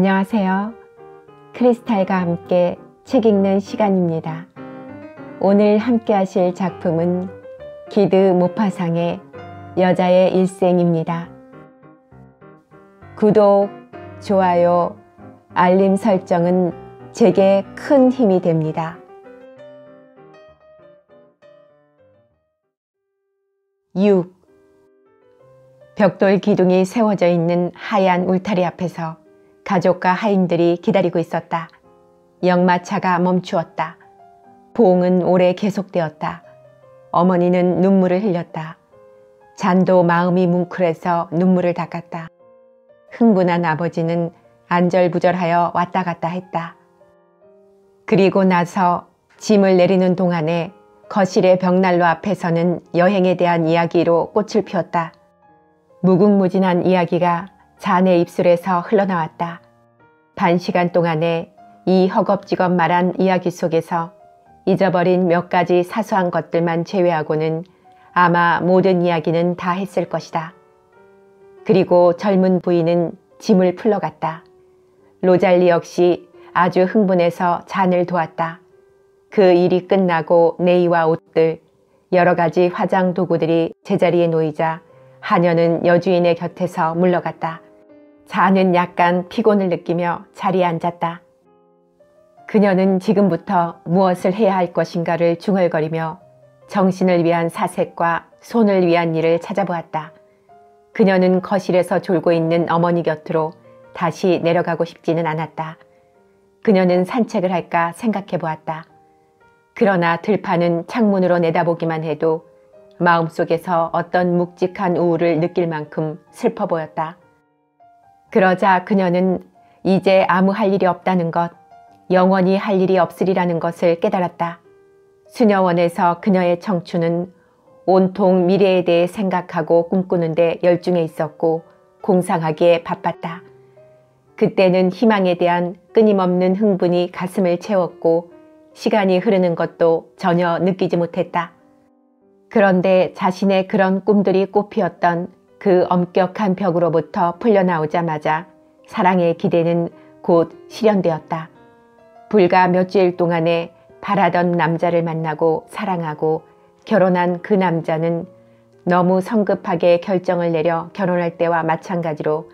안녕하세요. 크리스탈과 함께 책 읽는 시간입니다. 오늘 함께 하실 작품은 기드 모파상의 여자의 일생입니다. 구독, 좋아요, 알림 설정은 제게 큰 힘이 됩니다. 6. 벽돌 기둥이 세워져 있는 하얀 울타리 앞에서 가족과 하인들이 기다리고 있었다. 역마차가 멈추었다. 보응은 오래 계속되었다. 어머니는 눈물을 흘렸다. 잔도 마음이 뭉클해서 눈물을 닦았다. 흥분한 아버지는 안절부절하여 왔다 갔다 했다. 그리고 나서 짐을 내리는 동안에 거실의 벽난로 앞에서는 여행에 대한 이야기로 꽃을 피웠다. 무궁무진한 이야기가 자네 입술에서 흘러나왔다. 반 시간 동안에 이 허겁지겁 말한 이야기 속에서 잊어버린 몇 가지 사소한 것들만 제외하고는 아마 모든 이야기는 다 했을 것이다. 그리고 젊은 부인은 짐을 풀러갔다. 로잘리 역시 아주 흥분해서 잔을 도왔다. 그 일이 끝나고 네이와 옷들, 여러 가지 화장 도구들이 제자리에 놓이자 하녀는 여주인의 곁에서 물러갔다. 자는 약간 피곤을 느끼며 자리에 앉았다. 그녀는 지금부터 무엇을 해야 할 것인가를 중얼거리며 정신을 위한 사색과 손을 위한 일을 찾아보았다. 그녀는 거실에서 졸고 있는 어머니 곁으로 다시 내려가고 싶지는 않았다. 그녀는 산책을 할까 생각해 보았다. 그러나 들판은 창문으로 내다보기만 해도 마음속에서 어떤 묵직한 우울을 느낄 만큼 슬퍼 보였다. 그러자 그녀는 이제 아무 할 일이 없다는 것, 영원히 할 일이 없으리라는 것을 깨달았다. 수녀원에서 그녀의 청춘은 온통 미래에 대해 생각하고 꿈꾸는 데 열중해 있었고 공상하기에 바빴다. 그때는 희망에 대한 끊임없는 흥분이 가슴을 채웠고 시간이 흐르는 것도 전혀 느끼지 못했다. 그런데 자신의 그런 꿈들이 꽃피었던 그 엄격한 벽으로부터 풀려나오자마자 사랑의 기대는 곧 실현되었다. 불과 몇 주일 동안에 바라던 남자를 만나고 사랑하고 결혼한 그 남자는 너무 성급하게 결정을 내려 결혼할 때와 마찬가지로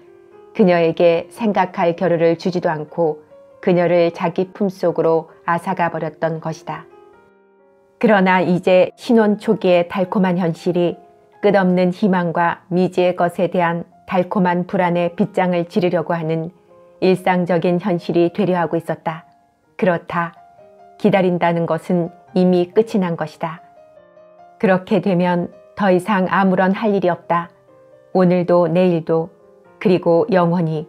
그녀에게 생각할 겨를을 주지도 않고 그녀를 자기 품속으로 앗아가 버렸던 것이다. 그러나 이제 신혼 초기의 달콤한 현실이 끝없는 희망과 미지의 것에 대한 달콤한 불안의 빗장을 지르려고 하는 일상적인 현실이 되려 하고 있었다. 그렇다. 기다린다는 것은 이미 끝이 난 것이다. 그렇게 되면 더 이상 아무런 할 일이 없다. 오늘도 내일도 그리고 영원히.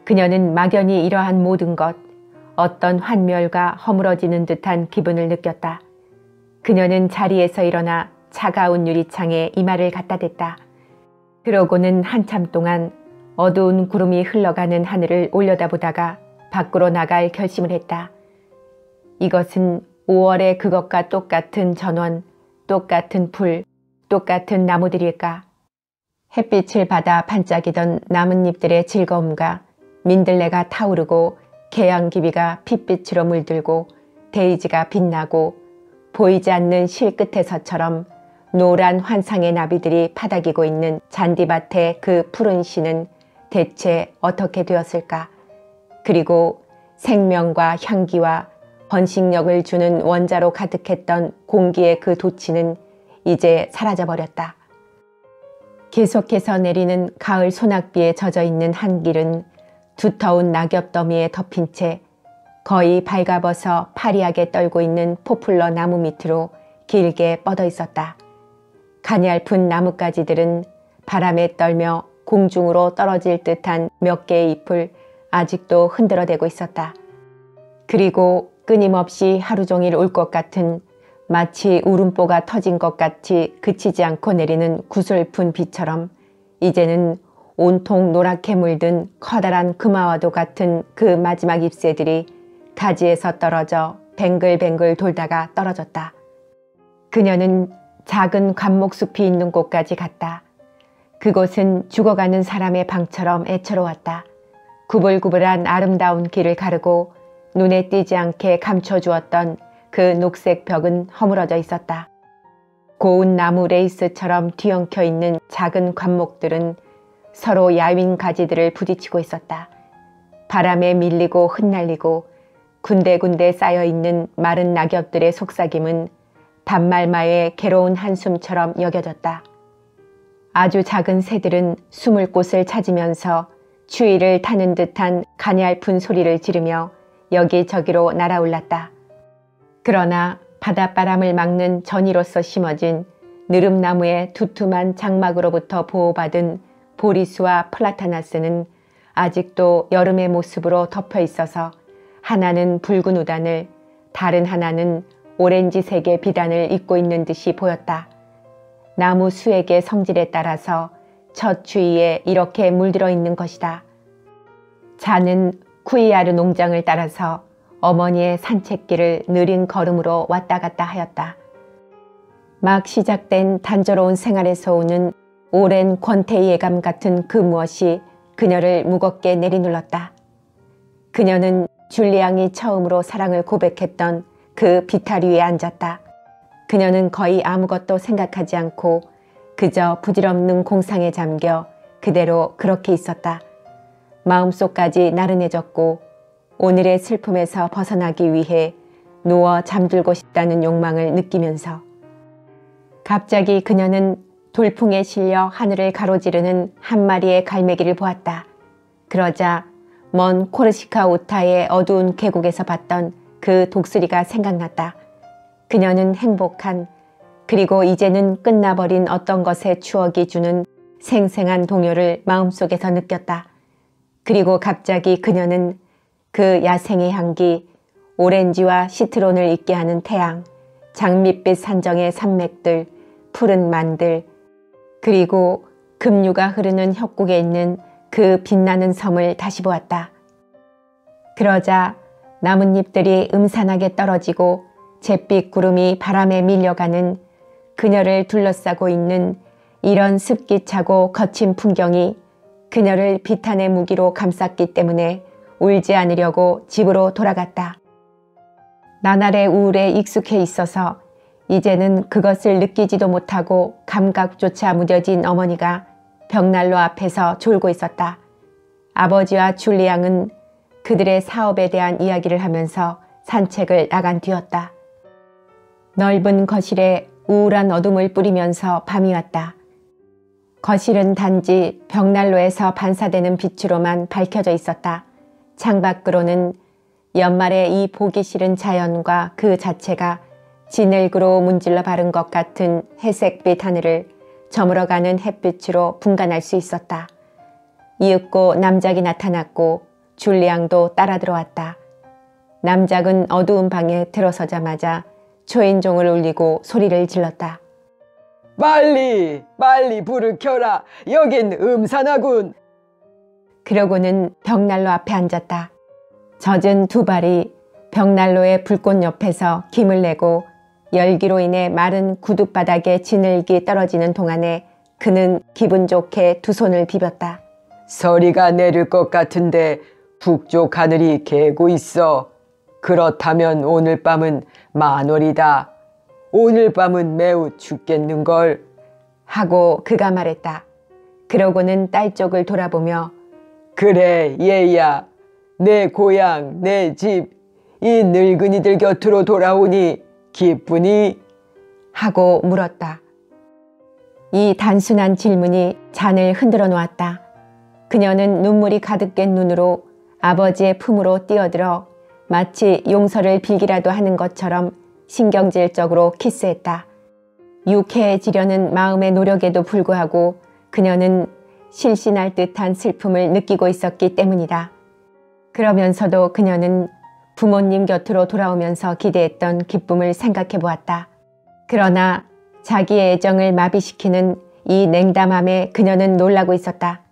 그녀는 막연히 이러한 모든 것, 어떤 환멸과 허물어지는 듯한 기분을 느꼈다. 그녀는 자리에서 일어나 차가운 유리창에 이마를 갖다 댔다. 그러고는 한참 동안 어두운 구름이 흘러가는 하늘을 올려다보다가 밖으로 나갈 결심을 했다. 이것은 5월의 그것과 똑같은 전원, 똑같은 풀, 똑같은 나무들일까? 햇빛을 받아 반짝이던 나뭇잎들의 즐거움과 민들레가 타오르고 개양기비가 핏빛으로 물들고 데이지가 빛나고 보이지 않는 실 끝에서처럼 노란 환상의 나비들이 파닥이고 있는 잔디밭의 그 푸른 씨는 대체 어떻게 되었을까? 그리고 생명과 향기와 번식력을 주는 원자로 가득했던 공기의 그 도치는 이제 사라져버렸다. 계속해서 내리는 가을 소낙비에 젖어있는 한길은 두터운 낙엽 더미에 덮인 채 거의 발가벗어 파리하게 떨고 있는 포플러 나무 밑으로 길게 뻗어 있었다. 가냘픈 나뭇가지들은 바람에 떨며 공중으로 떨어질 듯한 몇 개의 잎을 아직도 흔들어대고 있었다. 그리고 끊임없이 하루 종일 올 것 같은 마치 울음보가 터진 것 같이 그치지 않고 내리는 구슬픈 비처럼 이제는 온통 노랗게 물든 커다란 금화와도 같은 그 마지막 잎새들이 가지에서 떨어져 뱅글뱅글 돌다가 떨어졌다. 그녀는 작은 관목숲이 있는 곳까지 갔다. 그곳은 죽어가는 사람의 방처럼 애처로웠다. 구불구불한 아름다운 길을 가르고 눈에 띄지 않게 감춰주었던 그 녹색 벽은 허물어져 있었다. 고운 나무 레이스처럼 뒤엉켜 있는 작은 관목들은 서로 야윈 가지들을 부딪히고 있었다. 바람에 밀리고 흩날리고 군데군데 쌓여있는 마른 낙엽들의 속삭임은 밤말마의 괴로운 한숨처럼 여겨졌다. 아주 작은 새들은 숨을 곳을 찾으면서 추위를 타는 듯한 가냘픈 소리를 지르며 여기저기로 날아올랐다. 그러나 바닷바람을 막는 전이로서 심어진 느릅나무의 두툼한 장막으로부터 보호받은 보리수와 플라타나스는 아직도 여름의 모습으로 덮여 있어서 하나는 붉은 우단을, 다른 하나는 오렌지색의 비단을 입고 있는 듯이 보였다. 나무 수액의 성질에 따라서 첫 주위에 이렇게 물들어 있는 것이다. 자는 쿠이아르 농장을 따라서 어머니의 산책길을 느린 걸음으로 왔다 갔다 하였다. 막 시작된 단조로운 생활에서 오는 오랜 권태의 예감 같은 그 무엇이 그녀를 무겁게 내리눌렀다. 그녀는 줄리앙이 처음으로 사랑을 고백했던 그 비탈 위에 앉았다. 그녀는 거의 아무것도 생각하지 않고 그저 부질없는 공상에 잠겨 그대로 그렇게 있었다. 마음속까지 나른해졌고 오늘의 슬픔에서 벗어나기 위해 누워 잠들고 싶다는 욕망을 느끼면서 갑자기 그녀는 돌풍에 실려 하늘을 가로지르는 한 마리의 갈매기를 보았다. 그러자 먼 코르시카 오타의 어두운 계곡에서 봤던 그 독수리가 생각났다. 그녀는 행복한, 그리고 이제는 끝나버린 어떤 것의 추억이 주는 생생한 동요를 마음속에서 느꼈다. 그리고 갑자기 그녀는 그 야생의 향기, 오렌지와 시트론을 잊게 하는 태양, 장밋빛 산정의 산맥들, 푸른 만들, 그리고 급류가 흐르는 협곡에 있는 그 빛나는 섬을 다시 보았다. 그러자 나뭇잎들이 음산하게 떨어지고 잿빛 구름이 바람에 밀려가는 그녀를 둘러싸고 있는 이런 습기차고 거친 풍경이 그녀를 비탄의 무기로 감쌌기 때문에 울지 않으려고 집으로 돌아갔다. 나날의 우울에 익숙해 있어서 이제는 그것을 느끼지도 못하고 감각조차 무뎌진 어머니가 벽난로 앞에서 졸고 있었다. 아버지와 줄리앙은 그들의 사업에 대한 이야기를 하면서 산책을 나간 뒤였다. 넓은 거실에 우울한 어둠을 뿌리면서 밤이 왔다. 거실은 단지 벽난로에서 반사되는 빛으로만 밝혀져 있었다. 창밖으로는 연말의 이 보기 싫은 자연과 그 자체가 진흙으로 문질러 바른 것 같은 회색빛 하늘을 저물어가는 햇빛으로 분간할 수 있었다. 이윽고 남작이 나타났고 줄리앙도 따라 들어왔다. 남작은 어두운 방에 들어서자마자 초인종을 울리고 소리를 질렀다. 빨리 불을 켜라. 여긴 음산하군. 그러고는 벽난로 앞에 앉았다. 젖은 두 발이 벽난로의 불꽃 옆에서 김을 내고 열기로 인해 마른 구둣바닥에 진흙이 떨어지는 동안에 그는 기분 좋게 두 손을 비볐다. 서리가 내릴 것 같은데 북쪽 하늘이 개고 있어. 그렇다면 오늘 밤은 만월이다. 오늘 밤은 매우 춥겠는걸. 하고 그가 말했다. 그러고는 딸 쪽을 돌아보며 그래 얘야, 내 고향, 내 집, 이 늙은이들 곁으로 돌아오니 기쁘니? 하고 물었다. 이 단순한 질문이 잔을 흔들어 놓았다. 그녀는 눈물이 가득 깬 눈으로 아버지의 품으로 뛰어들어 마치 용서를 빌기라도 하는 것처럼 신경질적으로 키스했다. 유쾌해지려는 마음의 노력에도 불구하고 그녀는 실신할 듯한 슬픔을 느끼고 있었기 때문이다. 그러면서도 그녀는 부모님 곁으로 돌아오면서 기대했던 기쁨을 생각해 보았다. 그러나 자기의 애정을 마비시키는 이 냉담함에 그녀는 놀라고 있었다.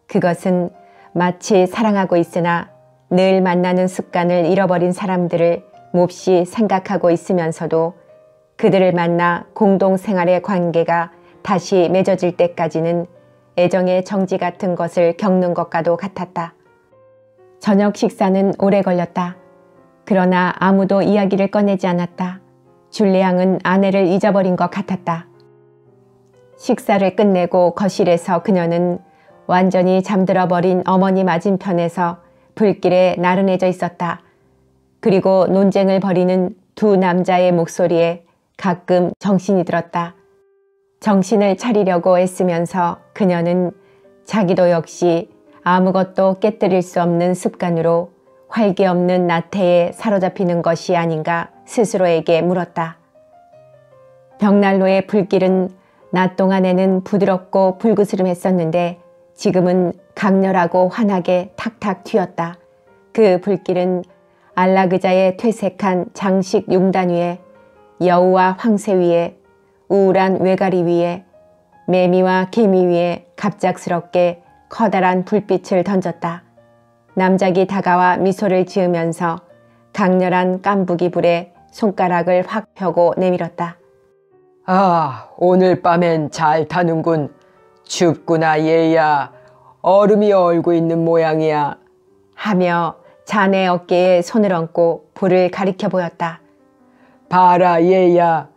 그것은 마치 사랑하고 있으나 늘 만나는 습관을 잃어버린 사람들을 몹시 생각하고 있으면서도 그들을 만나 공동생활의 관계가 다시 맺어질 때까지는 애정의 정지 같은 것을 겪는 것과도 같았다. 저녁 식사는 오래 걸렸다. 그러나 아무도 이야기를 꺼내지 않았다. 줄리앙은 아내를 잊어버린 것 같았다. 식사를 끝내고 거실에서 그녀는 완전히 잠들어 버린 어머니 맞은편에서 불길에 나른해져 있었다. 그리고 논쟁을 벌이는 두 남자의 목소리에 가끔 정신이 들었다. 정신을 차리려고 애쓰면서 그녀는 자기도 역시 아무것도 깨뜨릴 수 없는 습관으로 활기 없는 나태에 사로잡히는 것이 아닌가 스스로에게 물었다. 벽난로의 불길은 낮 동안에는 부드럽고 불그스름했었는데 지금은 강렬하고 환하게 탁탁 튀었다. 그 불길은 안락의자의 퇴색한 장식 용단 위에, 여우와 황새 위에, 우울한 외가리 위에, 매미와 개미 위에 갑작스럽게 커다란 불빛을 던졌다. 남작이 다가와 미소를 지으면서 강렬한 깐부기 불에 손가락을 확 펴고 내밀었다. 아, 오늘 밤엔 잘 타는군. 춥구나 얘야. 얼음이 얼고 있는 모양이야. 하며 자네 어깨에 손을 얹고 불을 가리켜 보였다. 봐라 얘야.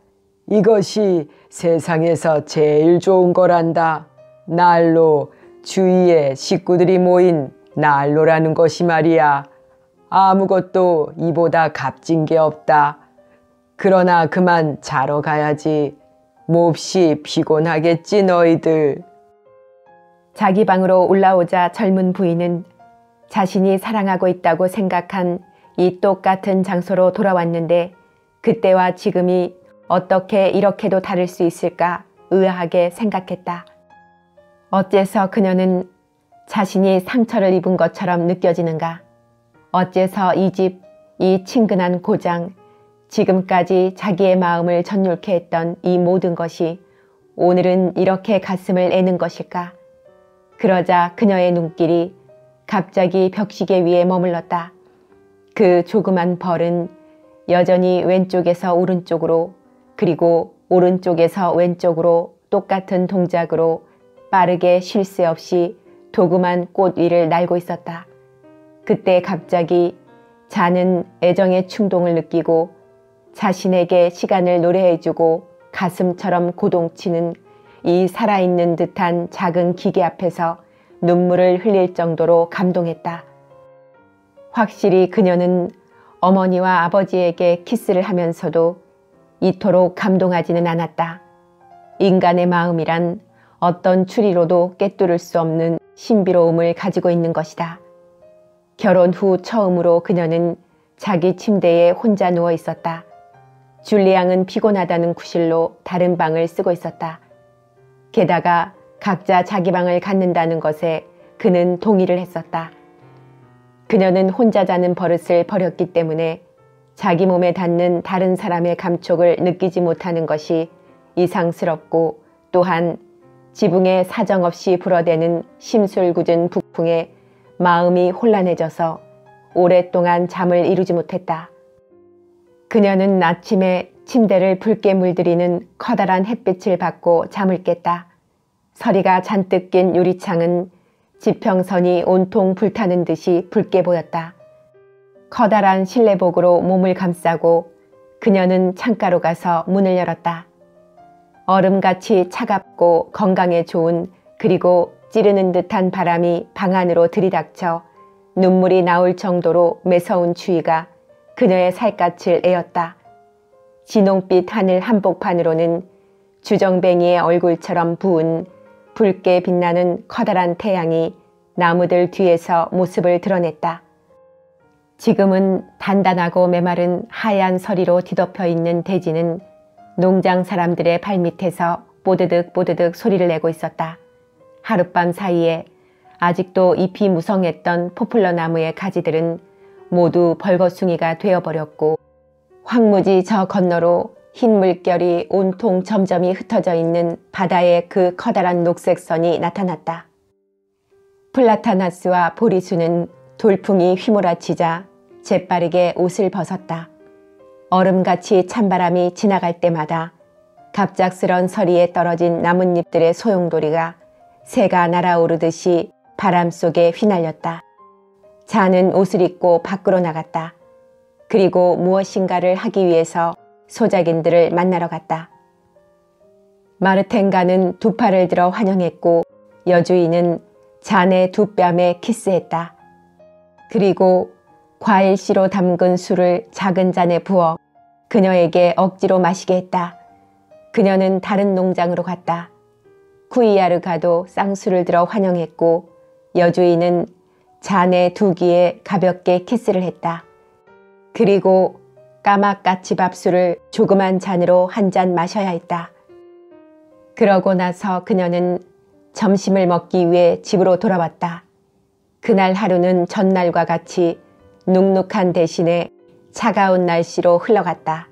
이것이 세상에서 제일 좋은 거란다. 난로, 주위에 식구들이 모인 난로라는 것이 말이야. 아무것도 이보다 값진 게 없다. 그러나 그만 자러 가야지. 몹시 피곤하겠지 너희들. 자기 방으로 올라오자 젊은 부인은 자신이 사랑하고 있다고 생각한 이 똑같은 장소로 돌아왔는데 그때와 지금이 어떻게 이렇게도 다를 수 있을까 의아하게 생각했다. 어째서 그녀는 자신이 상처를 입은 것처럼 느껴지는가? 어째서 이 집, 이 친근한 고장, 지금까지 자기의 마음을 전율케 했던 이 모든 것이 오늘은 이렇게 가슴을 애는 것일까? 그러자 그녀의 눈길이 갑자기 벽시계 위에 머물렀다. 그 조그만 벌은 여전히 왼쪽에서 오른쪽으로 그리고 오른쪽에서 왼쪽으로 똑같은 동작으로 빠르게 쉴 새 없이 도구만 꽃 위를 날고 있었다. 그때 갑자기 자는 애정의 충동을 느끼고 자신에게 시간을 노래해주고 가슴처럼 고동치는 이 살아있는 듯한 작은 기계 앞에서 눈물을 흘릴 정도로 감동했다. 확실히 그녀는 어머니와 아버지에게 키스를 하면서도 이토록 감동하지는 않았다. 인간의 마음이란 어떤 추리로도 꿰뚫을 수 없는 신비로움을 가지고 있는 것이다. 결혼 후 처음으로 그녀는 자기 침대에 혼자 누워 있었다. 줄리앙은 피곤하다는 구실로 다른 방을 쓰고 있었다. 게다가 각자 자기 방을 갖는다는 것에 그는 동의를 했었다. 그녀는 혼자 자는 버릇을 버렸기 때문에 자기 몸에 닿는 다른 사람의 감촉을 느끼지 못하는 것이 이상스럽고 또한 지붕에 사정없이 불어대는 심술궂은 북풍에 마음이 혼란해져서 오랫동안 잠을 이루지 못했다. 그녀는 아침에 침대를 붉게 물들이는 커다란 햇빛을 받고 잠을 깼다. 서리가 잔뜩 낀 유리창은 지평선이 온통 불타는 듯이 붉게 보였다. 커다란 실내복으로 몸을 감싸고 그녀는 창가로 가서 문을 열었다. 얼음같이 차갑고 건강에 좋은 그리고 찌르는 듯한 바람이 방 안으로 들이닥쳐 눈물이 나올 정도로 매서운 추위가 그녀의 살갗을 에었다. 진홍빛 하늘 한복판으로는 주정뱅이의 얼굴처럼 부은 붉게 빛나는 커다란 태양이 나무들 뒤에서 모습을 드러냈다. 지금은 단단하고 메마른 하얀 서리로 뒤덮여 있는 대지는 농장 사람들의 발밑에서 뽀드득 뽀드득 소리를 내고 있었다. 하룻밤 사이에 아직도 잎이 무성했던 포플러 나무의 가지들은 모두 벌거숭이가 되어버렸고 황무지 저 건너로 흰 물결이 온통 점점이 흩어져 있는 바다의 그 커다란 녹색 선이 나타났다. 플라타나스와 보리수는 돌풍이 휘몰아치자 재빠르게 옷을 벗었다. 얼음같이 찬바람이 지나갈 때마다 갑작스런 서리에 떨어진 나뭇잎들의 소용돌이가 새가 날아오르듯이 바람 속에 휘날렸다. 자는 옷을 입고 밖으로 나갔다. 그리고 무엇인가를 하기 위해서 소작인들을 만나러 갔다. 마르텐가는 두 팔을 들어 환영했고 여주인은 잔의 두 뺨에 키스했다. 그리고 과일씨로 담근 술을 작은 잔에 부어 그녀에게 억지로 마시게 했다. 그녀는 다른 농장으로 갔다. 쿠이아르가도 쌍수를 들어 환영했고 여주인은 잔의 두 귀에 가볍게 키스를 했다. 그리고 까막까치밥술을 조그만 잔으로 한 잔 마셔야 했다. 그러고 나서 그녀는 점심을 먹기 위해 집으로 돌아왔다. 그날 하루는 전날과 같이 눅눅한 대신에 차가운 날씨로 흘러갔다.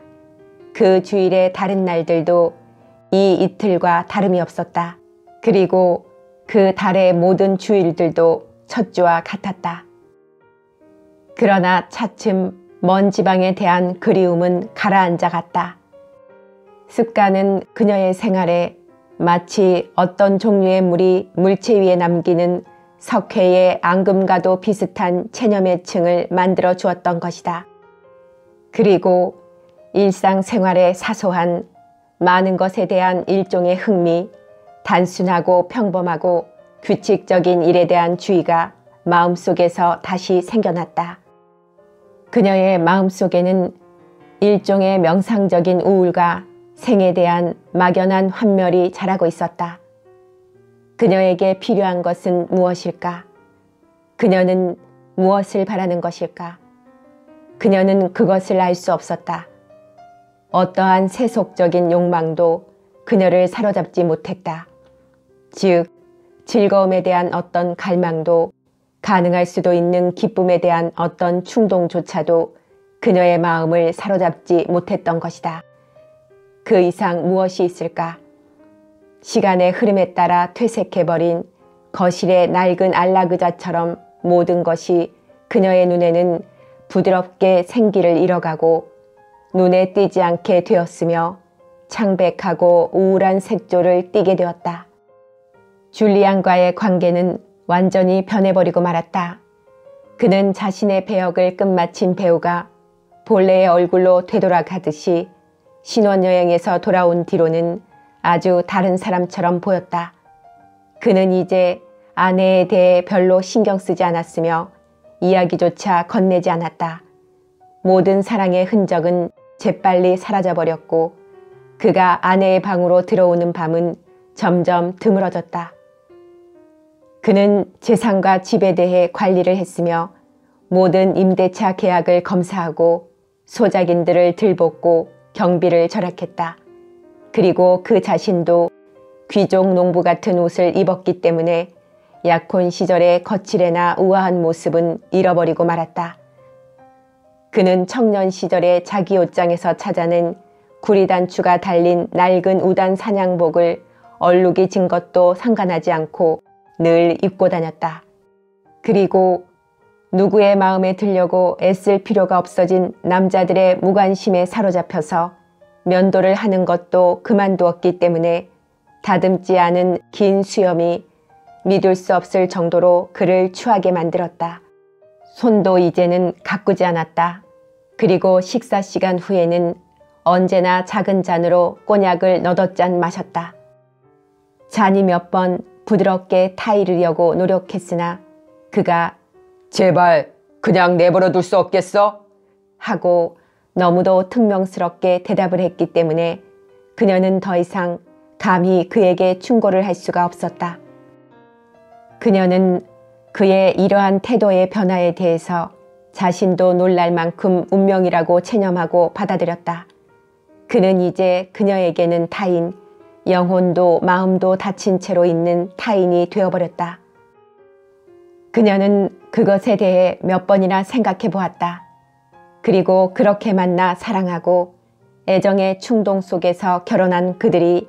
그 주일의 다른 날들도 이 이틀과 다름이 없었다. 그리고 그 달의 모든 주일들도 첫 주와 같았다. 그러나 차츰 먼 지방에 대한 그리움은 가라앉아 갔다. 습관은 그녀의 생활에 마치 어떤 종류의 물이 물체 위에 남기는 석회의 앙금과도 비슷한 체념의 층을 만들어 주었던 것이다. 그리고 일상생활의 사소한 많은 것에 대한 일종의 흥미, 단순하고 평범하고 규칙적인 일에 대한 주의가 마음속에서 다시 생겨났다. 그녀의 마음속에는 일종의 명상적인 우울과 생에 대한 막연한 환멸이 자라고 있었다. 그녀에게 필요한 것은 무엇일까? 그녀는 무엇을 바라는 것일까? 그녀는 그것을 알 수 없었다. 어떠한 세속적인 욕망도 그녀를 사로잡지 못했다. 즉, 즐거움에 대한 어떤 갈망도 가능할 수도 있는 기쁨에 대한 어떤 충동조차도 그녀의 마음을 사로잡지 못했던 것이다. 그 이상 무엇이 있을까? 시간의 흐름에 따라 퇴색해버린 거실의 낡은 안락의자처럼 모든 것이 그녀의 눈에는 부드럽게 생기를 잃어가고 눈에 띄지 않게 되었으며 창백하고 우울한 색조를 띠게 되었다. 줄리안과의 관계는 완전히 변해버리고 말았다. 그는 자신의 배역을 끝마친 배우가 본래의 얼굴로 되돌아가듯이 신혼여행에서 돌아온 뒤로는 아주 다른 사람처럼 보였다. 그는 이제 아내에 대해 별로 신경 쓰지 않았으며 이야기조차 건네지 않았다. 모든 사랑의 흔적은 재빨리 사라져버렸고 그가 아내의 방으로 들어오는 밤은 점점 드물어졌다. 그는 재산과 집에 대해 관리를 했으며 모든 임대차 계약을 검사하고 소작인들을 들볶고 경비를 절약했다. 그리고 그 자신도 귀족 농부 같은 옷을 입었기 때문에 약혼 시절의 거칠애나 우아한 모습은 잃어버리고 말았다. 그는 청년 시절에 자기 옷장에서 찾아낸 구리단추가 달린 낡은 우단 사냥복을 얼룩이 진 것도 상관하지 않고 늘 입고 다녔다. 그리고 누구의 마음에 들려고 애쓸 필요가 없어진 남자들의 무관심에 사로잡혀서 면도를 하는 것도 그만두었기 때문에 다듬지 않은 긴 수염이 믿을 수 없을 정도로 그를 추하게 만들었다. 손도 이제는 가꾸지 않았다. 그리고 식사 시간 후에는 언제나 작은 잔으로 꼬냑을 너덧 잔 마셨다. 잔이 몇 번 부드럽게 타이르려고 노력했으나 그가 제발 그냥 내버려 둘 수 없겠어? 하고 너무도 퉁명스럽게 대답을 했기 때문에 그녀는 더 이상 감히 그에게 충고를 할 수가 없었다. 그녀는 그의 이러한 태도의 변화에 대해서 자신도 놀랄 만큼 운명이라고 체념하고 받아들였다. 그는 이제 그녀에게는 타인, 영혼도 마음도 다친 채로 있는 타인이 되어버렸다. 그녀는 그것에 대해 몇 번이나 생각해 보았다. 그리고 그렇게 만나 사랑하고 애정의 충동 속에서 결혼한 그들이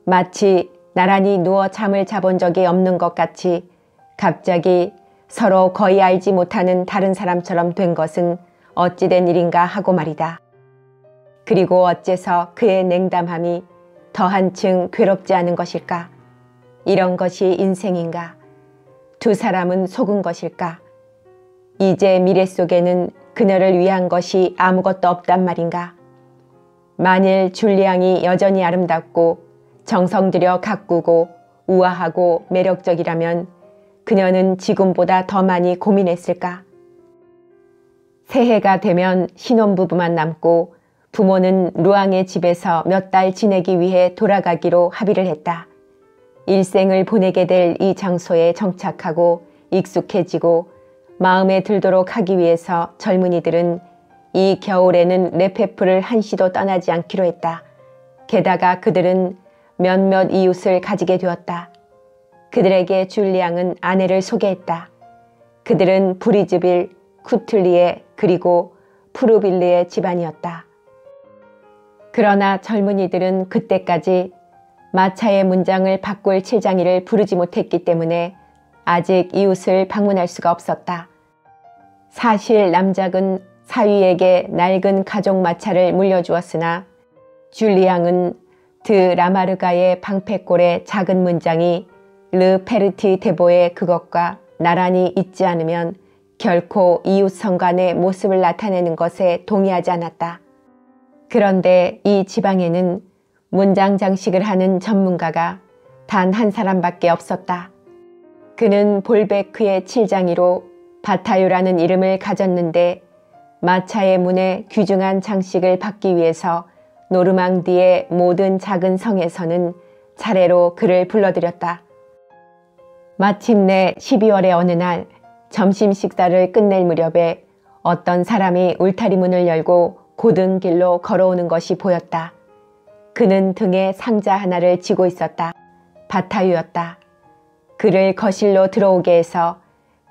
마치 나란히 누워 잠을 자본 적이 없는 것 같이 갑자기 서로 거의 알지 못하는 다른 사람처럼 된 것은 어찌된 일인가 하고 말이다. 그리고 어째서 그의 냉담함이 더 한층 괴롭지 않은 것일까? 이런 것이 인생인가? 두 사람은 속은 것일까? 이제 미래 속에는 그녀를 위한 것이 아무것도 없단 말인가. 만일 줄리앙이 여전히 아름답고 정성 들여 가꾸고 우아하고 매력적이라면 그녀는 지금보다 더 많이 고민했을까. 새해가 되면 신혼부부만 남고 부모는 루앙의 집에서 몇 달 지내기 위해 돌아가기로 합의를 했다. 일생을 보내게 될 이 장소에 정착하고 익숙해지고 마음에 들도록 하기 위해서 젊은이들은 이 겨울에는 레페프를 한시도 떠나지 않기로 했다. 게다가 그들은 몇몇 이웃을 가지게 되었다. 그들에게 줄리앙은 아내를 소개했다. 그들은 브리즈빌, 쿠틀리에 그리고 푸르빌리의 집안이었다. 그러나 젊은이들은 그때까지 마차의 문장을 바꿀 칠장이를 부르지 못했기 때문에 아직 이웃을 방문할 수가 없었다. 사실 남작은 사위에게 낡은 가족 마차를 물려주었으나 줄리앙은 드 라마르가의 방패골의 작은 문장이 르 페르티 데보의 그것과 나란히 있지 않으면 결코 이웃 성간의 모습을 나타내는 것에 동의하지 않았다. 그런데 이 지방에는 문장 장식을 하는 전문가가 단 한 사람밖에 없었다. 그는 볼베크의 칠장이로 바타유라는 이름을 가졌는데 마차의 문에 귀중한 장식을 받기 위해서 노르망디의 모든 작은 성에서는 차례로 그를 불러들였다. 마침내 12월의 어느 날 점심 식사를 끝낼 무렵에 어떤 사람이 울타리 문을 열고 고등길로 걸어오는 것이 보였다. 그는 등에 상자 하나를 지고 있었다. 바타유였다. 그를 거실로 들어오게 해서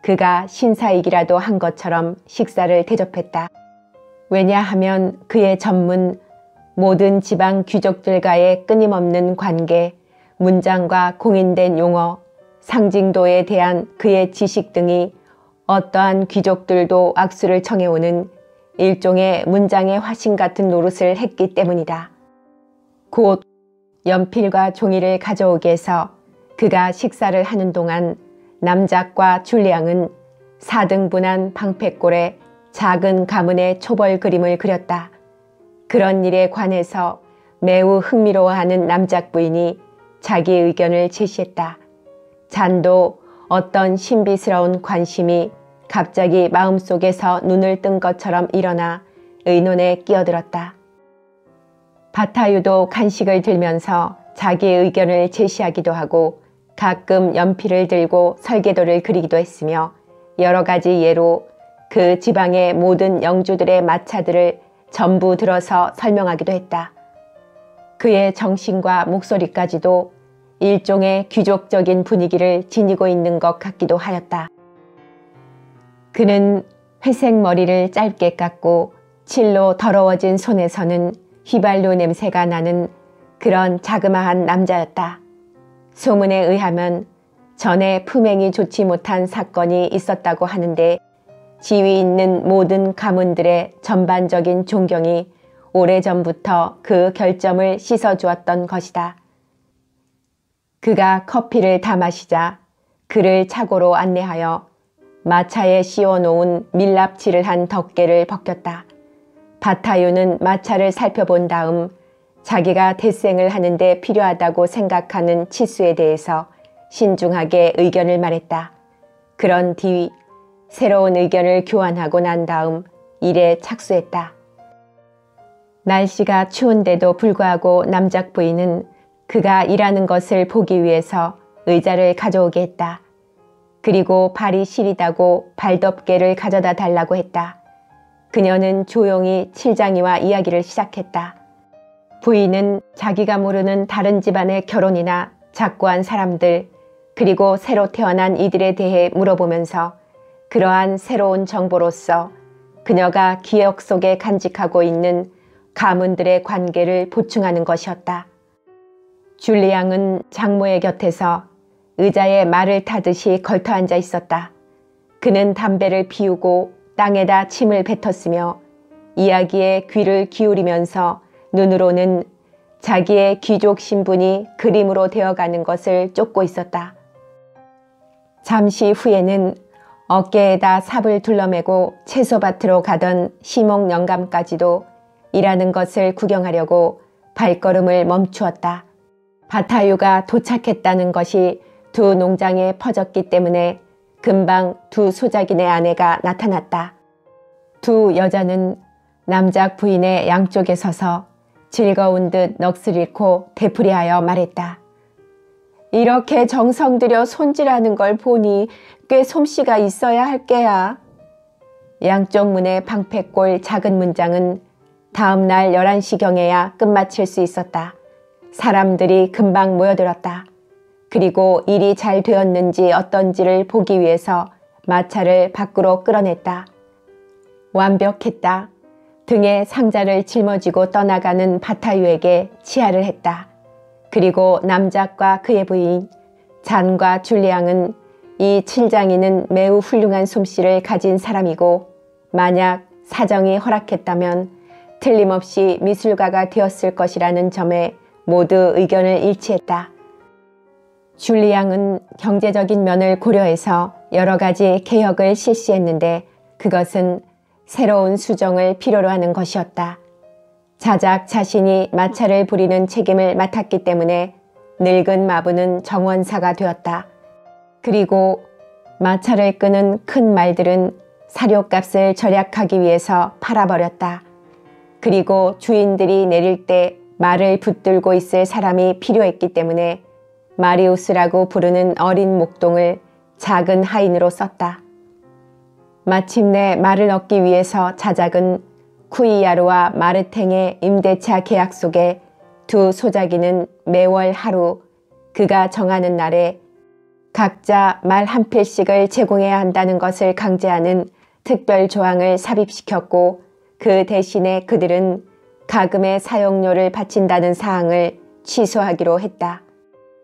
그가 신사이기라도 한 것처럼 식사를 대접했다. 왜냐하면 그의 전문 모든 지방 귀족들과의 끊임없는 관계, 문장과 공인된 용어, 상징도에 대한 그의 지식 등이 어떠한 귀족들도 악수를 청해오는 일종의 문장의 화신 같은 노릇을 했기 때문이다. 곧 연필과 종이를 가져오게 해서 그가 식사를 하는 동안 남작과 줄리앙은 4등분한 방패골에 작은 가문의 초벌 그림을 그렸다. 그런 일에 관해서 매우 흥미로워하는 남작 부인이 자기 의견을 제시했다. 잔도 어떤 신비스러운 관심이 갑자기 마음속에서 눈을 뜬 것처럼 일어나 의논에 끼어들었다. 바타유도 간식을 들면서 자기의 의견을 제시하기도 하고 가끔 연필을 들고 설계도를 그리기도 했으며 여러 가지 예로 그 지방의 모든 영주들의 마차들을 전부 들어서 설명하기도 했다. 그의 정신과 목소리까지도 일종의 귀족적인 분위기를 지니고 있는 것 같기도 하였다. 그는 회색 머리를 짧게 깎고 칠로 더러워진 손에서는 휘발유 냄새가 나는 그런 자그마한 남자였다. 소문에 의하면 전에 품행이 좋지 못한 사건이 있었다고 하는데 지위 있는 모든 가문들의 전반적인 존경이 오래전부터 그 결점을 씻어주었던 것이다. 그가 커피를 다 마시자 그를 차고로 안내하여 마차에 씌워놓은 밀랍칠을 한 덮개를 벗겼다. 바타유는 마차를 살펴본 다음 자기가 대생을 하는데 필요하다고 생각하는 치수에 대해서 신중하게 의견을 말했다. 그런 뒤 새로운 의견을 교환하고 난 다음 일에 착수했다. 날씨가 추운데도 불구하고 남작 부인은 그가 일하는 것을 보기 위해서 의자를 가져오게 했다. 그리고 발이 시리다고 발덮개를 가져다 달라고 했다. 그녀는 조용히 칠장이와 이야기를 시작했다. 부인은 자기가 모르는 다른 집안의 결혼이나 작고한 사람들 그리고 새로 태어난 이들에 대해 물어보면서 그러한 새로운 정보로서 그녀가 기억 속에 간직하고 있는 가문들의 관계를 보충하는 것이었다. 줄리앙은 장모의 곁에서 의자에 말을 타듯이 걸터앉아 있었다. 그는 담배를 피우고 땅에다 침을 뱉었으며 이야기에 귀를 기울이면서 눈으로는 자기의 귀족 신분이 그림으로 되어가는 것을 쫓고 있었다. 잠시 후에는 어깨에다 삽을 둘러매고 채소밭으로 가던 시목 영감까지도 일하는 것을 구경하려고 발걸음을 멈추었다. 바타유가 도착했다는 것이 두 농장에 퍼졌기 때문에 금방 두 소작인의 아내가 나타났다. 두 여자는 남작 부인의 양쪽에 서서 즐거운 듯 넋을 잃고 되풀이하여 말했다. 이렇게 정성 들여 손질하는 걸 보니 꽤 솜씨가 있어야 할 게야. 양쪽 문의 방패골 작은 문장은 다음 날 11시경에야 끝마칠 수 있었다. 사람들이 금방 모여들었다. 그리고 일이 잘 되었는지 어떤지를 보기 위해서 마차를 밖으로 끌어냈다. 완벽했다. 등에 상자를 짊어지고 떠나가는 바타유에게 치하를 했다. 그리고 남작과 그의 부인 잔과 줄리앙은 이 칠장이는 매우 훌륭한 솜씨를 가진 사람이고 만약 사정이 허락했다면 틀림없이 미술가가 되었을 것이라는 점에 모두 의견을 일치했다. 줄리앙은 경제적인 면을 고려해서 여러 가지 개혁을 실시했는데 그것은 새로운 수정을 필요로 하는 것이었다. 자작 자신이 마차를 부리는 책임을 맡았기 때문에 늙은 마부는 정원사가 되었다. 그리고 마차를 끄는 큰 말들은 사료값을 절약하기 위해서 팔아버렸다. 그리고 주인들이 내릴 때 말을 붙들고 있을 사람이 필요했기 때문에 마리우스라고 부르는 어린 목동을 작은 하인으로 썼다. 마침내 말을 얻기 위해서 자작은 쿠이야르와 마르탱의 임대차 계약 속에 두 소작이는 매월 하루 그가 정하는 날에 각자 말 한 필씩을 제공해야 한다는 것을 강제하는 특별 조항을 삽입시켰고 그 대신에 그들은 가금의 사용료를 바친다는 사항을 취소하기로 했다.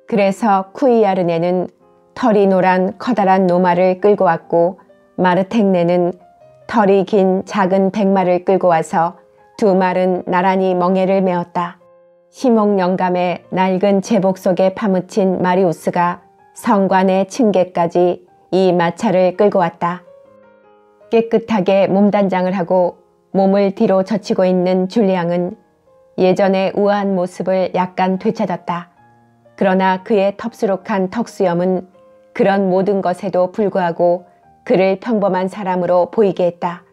그래서 쿠이야르네는 털이 노란 커다란 노마를 끌고 왔고 마르탱네는 털이 긴 작은 백마를 끌고 와서 두 말은 나란히 멍에를 메었다. 시목 영감의 낡은 제복 속에 파묻힌 마리우스가 성관의 층계까지 이 마차를 끌고 왔다. 깨끗하게 몸단장을 하고 몸을 뒤로 젖히고 있는 줄리앙은 예전의 우아한 모습을 약간 되찾았다. 그러나 그의 텁수룩한 턱수염은 그런 모든 것에도 불구하고 그를 평범한 사람으로 보이게 했다.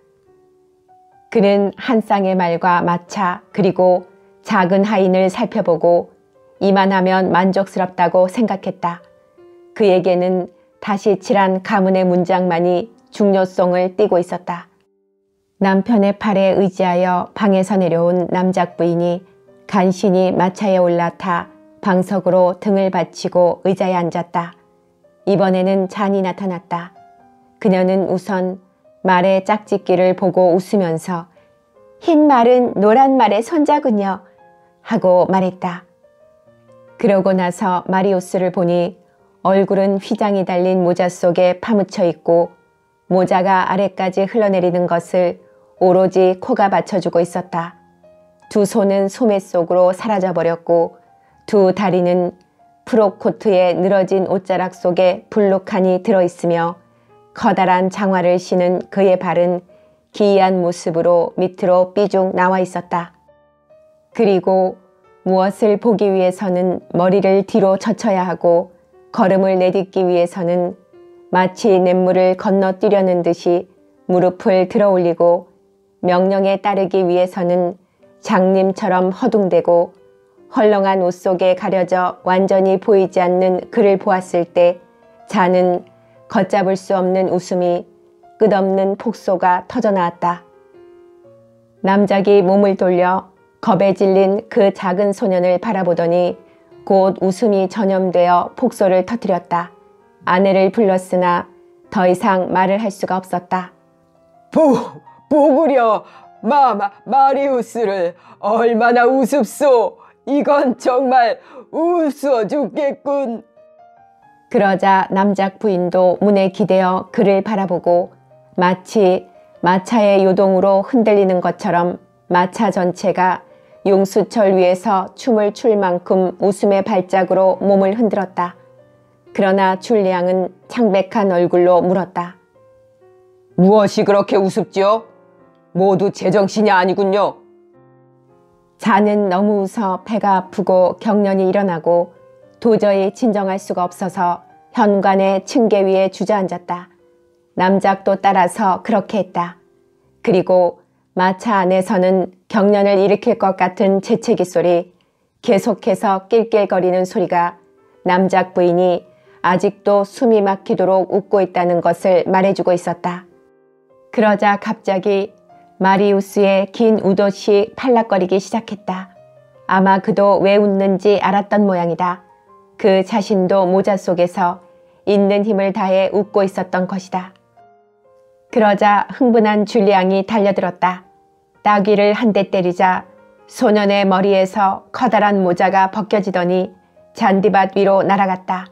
그는 한 쌍의 말과 마차 그리고 작은 하인을 살펴보고 이만하면 만족스럽다고 생각했다. 그에게는 다시 칠한 가문의 문장만이 중요성을 띠고 있었다. 남편의 팔에 의지하여 방에서 내려온 남작 부인이 간신히 마차에 올라타 방석으로 등을 받치고 의자에 앉았다. 이번에는 잔이 나타났다. 그녀는 우선 말의 짝짓기를 보고 웃으면서 흰 말은 노란 말의 손자군요 하고 말했다. 그러고 나서 마리우스를 보니 얼굴은 휘장이 달린 모자 속에 파묻혀 있고 모자가 아래까지 흘러내리는 것을 오로지 코가 받쳐주고 있었다. 두 손은 소매 속으로 사라져버렸고 두 다리는 프로코트의 늘어진 옷자락 속에 불룩하니 들어있으며 커다란 장화를 신은 그의 발은 기이한 모습으로 밑으로 삐죽 나와 있었다. 그리고 무엇을 보기 위해서는 머리를 뒤로 젖혀야 하고 걸음을 내딛기 위해서는 마치 냇물을 건너뛰려는 듯이 무릎을 들어 올리고 명령에 따르기 위해서는 장님처럼 허둥대고 헐렁한 옷 속에 가려져 완전히 보이지 않는 그를 보았을 때 자는 걷잡을 수 없는 웃음이 끝없는 폭소가 터져나왔다. 남작이 몸을 돌려 겁에 질린 그 작은 소년을 바라보더니 곧 웃음이 전염되어 폭소를 터뜨렸다. 아내를 불렀으나 더 이상 말을 할 수가 없었다. 보구려 마리우스를 얼마나 우습소. 이건 정말 웃어 죽겠군. 그러자 남작 부인도 문에 기대어 그를 바라보고 마치 마차의 요동으로 흔들리는 것처럼 마차 전체가 용수철 위에서 춤을 출 만큼 웃음의 발작으로 몸을 흔들었다. 그러나 줄리앙은 창백한 얼굴로 물었다. 무엇이 그렇게 우습지요? 모두 제정신이 아니군요. 자는 너무 웃어 배가 아프고 경련이 일어나고 도저히 진정할 수가 없어서 현관의 층계 위에 주저앉았다. 남작도 따라서 그렇게 했다. 그리고 마차 안에서는 경련을 일으킬 것 같은 재채기 소리, 계속해서 낄낄거리는 소리가 남작 부인이 아직도 숨이 막히도록 웃고 있다는 것을 말해주고 있었다. 그러자 갑자기 마리우스의 긴 웃옷이 팔락거리기 시작했다. 아마 그도 왜 웃는지 알았던 모양이다. 그 자신도 모자 속에서 있는 힘을 다해 웃고 있었던 것이다. 그러자 흥분한 줄리앙이 달려들었다. 따귀를 한 대 때리자 소년의 머리에서 커다란 모자가 벗겨지더니 잔디밭 위로 날아갔다.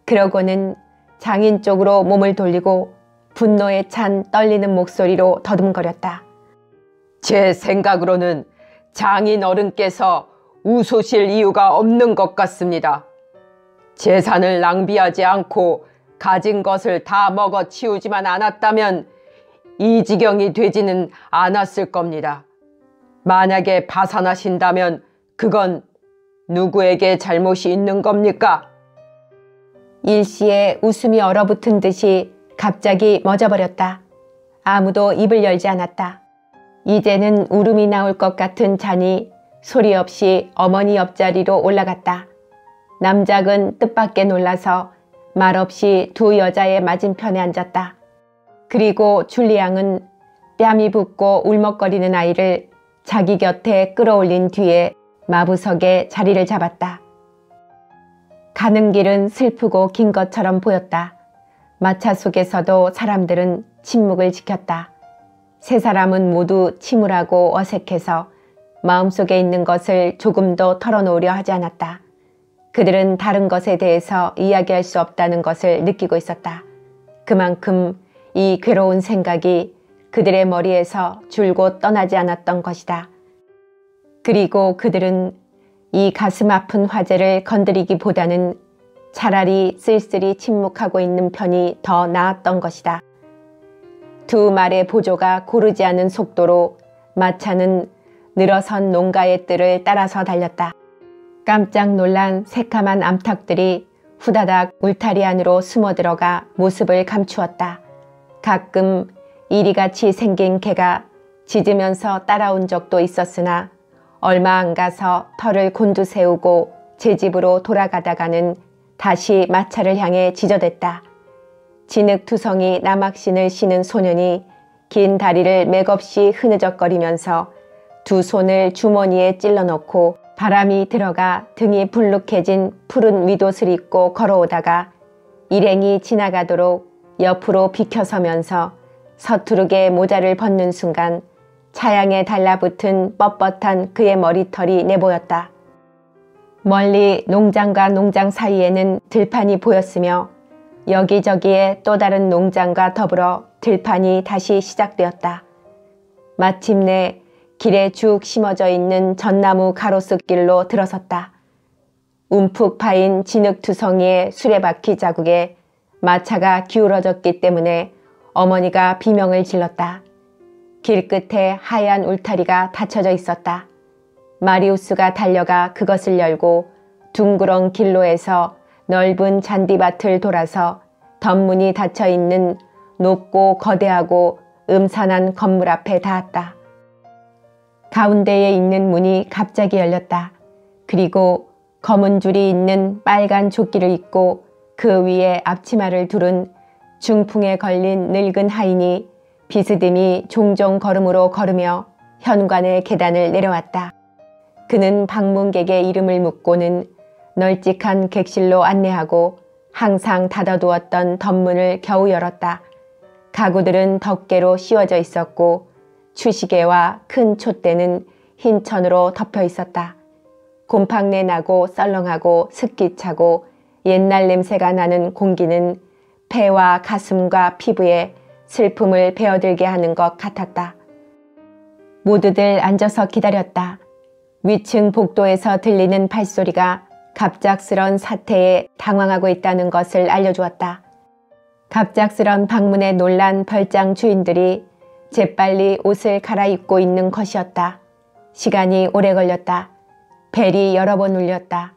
그러고는 장인 쪽으로 몸을 돌리고 분노에 찬 떨리는 목소리로 더듬거렸다. 제 생각으로는 장인 어른께서 웃으실 이유가 없는 것 같습니다. 재산을 낭비하지 않고 가진 것을 다 먹어 치우지만 않았다면 이 지경이 되지는 않았을 겁니다. 만약에 파산하신다면 그건 누구에게 잘못이 있는 겁니까? 일시에 웃음이 얼어붙은 듯이 갑자기 멎어버렸다. 아무도 입을 열지 않았다. 이제는 울음이 나올 것 같은 잔이 소리 없이 어머니 옆자리로 올라갔다. 남작은 뜻밖의 놀라서 말없이 두 여자의 맞은편에 앉았다. 그리고 줄리앙은 뺨이 붓고 울먹거리는 아이를 자기 곁에 끌어올린 뒤에 마부석에 자리를 잡았다. 가는 길은 슬프고 긴 것처럼 보였다. 마차 속에서도 사람들은 침묵을 지켰다. 세 사람은 모두 침울하고 어색해서 마음속에 있는 것을 조금도 털어놓으려 하지 않았다. 그들은 다른 것에 대해서 이야기할 수 없다는 것을 느끼고 있었다. 그만큼 이 괴로운 생각이 그들의 머리에서 줄곧 떠나지 않았던 것이다. 그리고 그들은 이 가슴 아픈 화제를 건드리기보다는 차라리 쓸쓸히 침묵하고 있는 편이 더 나았던 것이다. 두 말의 보조가 고르지 않은 속도로 마차는 늘어선 농가의 뜰을 따라서 달렸다. 깜짝 놀란 새카만 암탉들이 후다닥 울타리 안으로 숨어들어가 모습을 감추었다. 가끔 이리같이 생긴 개가 짖으면서 따라온 적도 있었으나 얼마 안 가서 털을 곤두세우고 제 집으로 돌아가다가는 다시 마차를 향해 지저댔다. 진흙투성이 나막신을 신은 소년이 긴 다리를 맥없이 흐느적거리면서 두 손을 주머니에 찔러넣고 바람이 들어가 등이 불룩해진 푸른 윗옷을 입고 걸어오다가 일행이 지나가도록 옆으로 비켜서면서 서투르게 모자를 벗는 순간 차양에 달라붙은 뻣뻣한 그의 머리털이 내보였다. 멀리 농장과 농장 사이에는 들판이 보였으며 여기저기에 또 다른 농장과 더불어 들판이 다시 시작되었다. 마침내 길에 쭉 심어져 있는 전나무 가로수길로 들어섰다. 움푹 파인 진흙투성이의 수레바퀴 자국에 마차가 기울어졌기 때문에 어머니가 비명을 질렀다. 길끝에 하얀 울타리가 닫혀져 있었다. 마리우스가 달려가 그것을 열고 둥그런 길로에서 넓은 잔디밭을 돌아서 덧문이 닫혀있는 높고 거대하고 음산한 건물 앞에 닿았다. 가운데에 있는 문이 갑자기 열렸다. 그리고 검은 줄이 있는 빨간 조끼를 입고 그 위에 앞치마를 두른 중풍에 걸린 늙은 하인이 비스듬히 종종 걸음으로 걸으며 현관의 계단을 내려왔다. 그는 방문객의 이름을 묻고는 널찍한 객실로 안내하고 항상 닫아두었던 덧문을 겨우 열었다. 가구들은 덮개로 씌워져 있었고 추시개와 큰 촛대는 흰 천으로 덮여 있었다. 곰팡내 나고 썰렁하고 습기차고 옛날 냄새가 나는 공기는 폐와 가슴과 피부에 슬픔을 베어들게 하는 것 같았다. 모두들 앉아서 기다렸다. 위층 복도에서 들리는 발소리가 갑작스런 사태에 당황하고 있다는 것을 알려주었다. 갑작스런 방문에 놀란 별장 주인들이 재빨리 옷을 갈아입고 있는 것이었다. 시간이 오래 걸렸다. 벨이 여러 번 울렸다.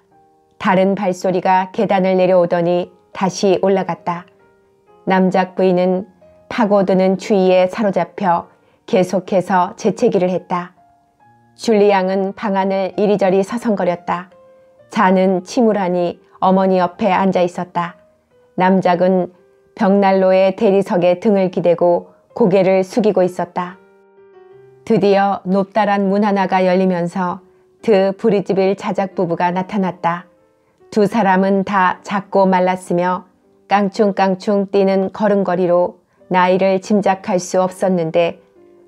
다른 발소리가 계단을 내려오더니 다시 올라갔다. 남작 부인은 파고드는 추위에 사로잡혀 계속해서 재채기를 했다. 줄리 양은 방 안을 이리저리 서성거렸다. 자는 침울하니 어머니 옆에 앉아 있었다. 남작은 벽난로의 대리석에 등을 기대고 고개를 숙이고 있었다. 드디어 높다란 문 하나가 열리면서 드 브리즈빌 자작 부부가 나타났다. 두 사람은 다 작고 말랐으며 깡충깡충 뛰는 걸음걸이로 나이를 짐작할 수 없었는데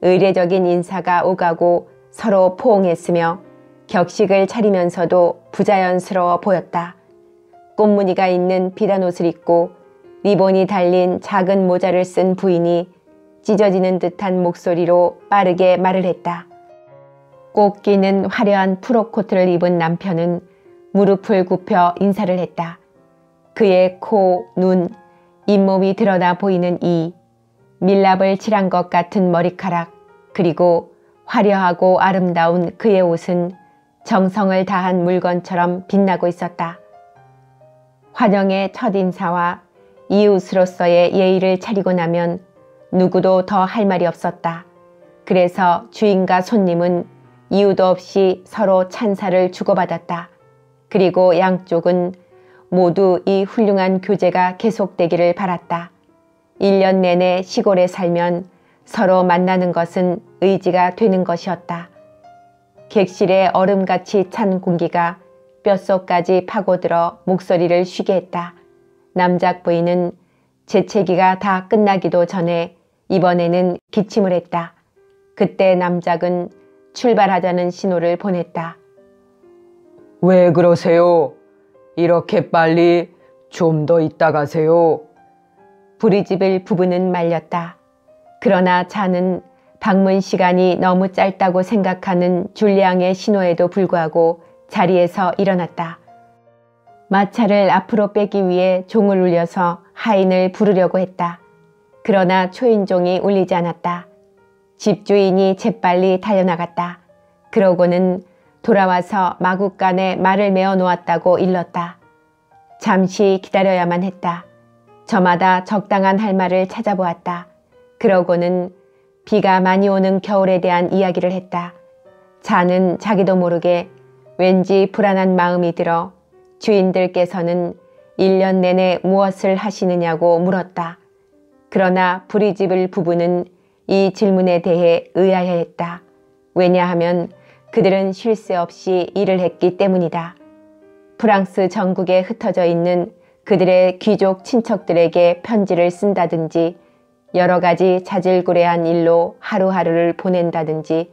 의례적인 인사가 오가고 서로 포옹했으며 격식을 차리면서도 부자연스러워 보였다. 꽃무늬가 있는 비단 옷을 입고 리본이 달린 작은 모자를 쓴 부인이 찢어지는 듯한 목소리로 빠르게 말을 했다. 꼭 끼는 화려한 프로코트를 입은 남편은 무릎을 굽혀 인사를 했다. 그의 코, 눈, 잇몸이 드러나 보이는 이, 밀랍을 칠한 것 같은 머리카락, 그리고 화려하고 아름다운 그의 옷은 정성을 다한 물건처럼 빛나고 있었다. 환영의 첫 인사와 이웃으로서의 예의를 차리고 나면 누구도 더 할 말이 없었다. 그래서 주인과 손님은 이유도 없이 서로 찬사를 주고받았다. 그리고 양쪽은 모두 이 훌륭한 교제가 계속되기를 바랐다. 1년 내내 시골에 살면 서로 만나는 것은 의지가 되는 것이었다. 객실의 얼음같이 찬 공기가 뼛속까지 파고들어 목소리를 쉬게 했다. 남작 부인은 재채기가 다 끝나기도 전에 이번에는 기침을 했다. 그때 남작은 출발하자는 신호를 보냈다. 왜 그러세요? 이렇게 빨리 좀 더 있다 가세요. 브리즈빌 부부는 말렸다. 그러나 자는 방문 시간이 너무 짧다고 생각하는 줄리앙의 신호에도 불구하고 자리에서 일어났다. 마차를 앞으로 빼기 위해 종을 울려서 하인을 부르려고 했다. 그러나 초인종이 울리지 않았다. 집주인이 재빨리 달려나갔다. 그러고는 돌아와서 마구간에 말을 메어 놓았다고 일렀다. 잠시 기다려야만 했다. 저마다 적당한 할 말을 찾아보았다. 그러고는 비가 많이 오는 겨울에 대한 이야기를 했다. 자는 자기도 모르게 왠지 불안한 마음이 들어 주인들께서는 1년 내내 무엇을 하시느냐고 물었다. 그러나 브리즈빌 부부는 이 질문에 대해 의아해했다. 왜냐하면 그들은 쉴 새 없이 일을 했기 때문이다. 프랑스 전국에 흩어져 있는 그들의 귀족 친척들에게 편지를 쓴다든지 여러 가지 자질구레한 일로 하루하루를 보낸다든지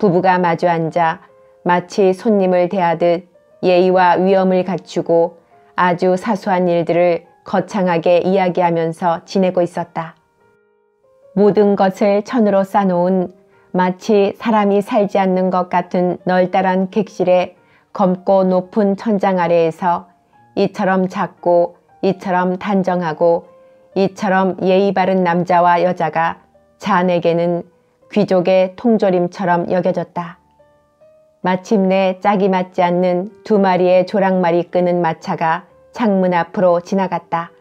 부부가 마주 앉아 마치 손님을 대하듯 예의와 위엄을 갖추고 아주 사소한 일들을 거창하게 이야기하면서 지내고 있었다. 모든 것을 천으로 싸놓은 마치 사람이 살지 않는 것 같은 널따란 객실의 검고 높은 천장 아래에서 이처럼 작고 이처럼 단정하고 이처럼 예의 바른 남자와 여자가 자네에게는 귀족의 통조림처럼 여겨졌다. 마침내 짝이 맞지 않는 두 마리의 조랑말이 끄는 마차가 창문 앞으로 지나갔다.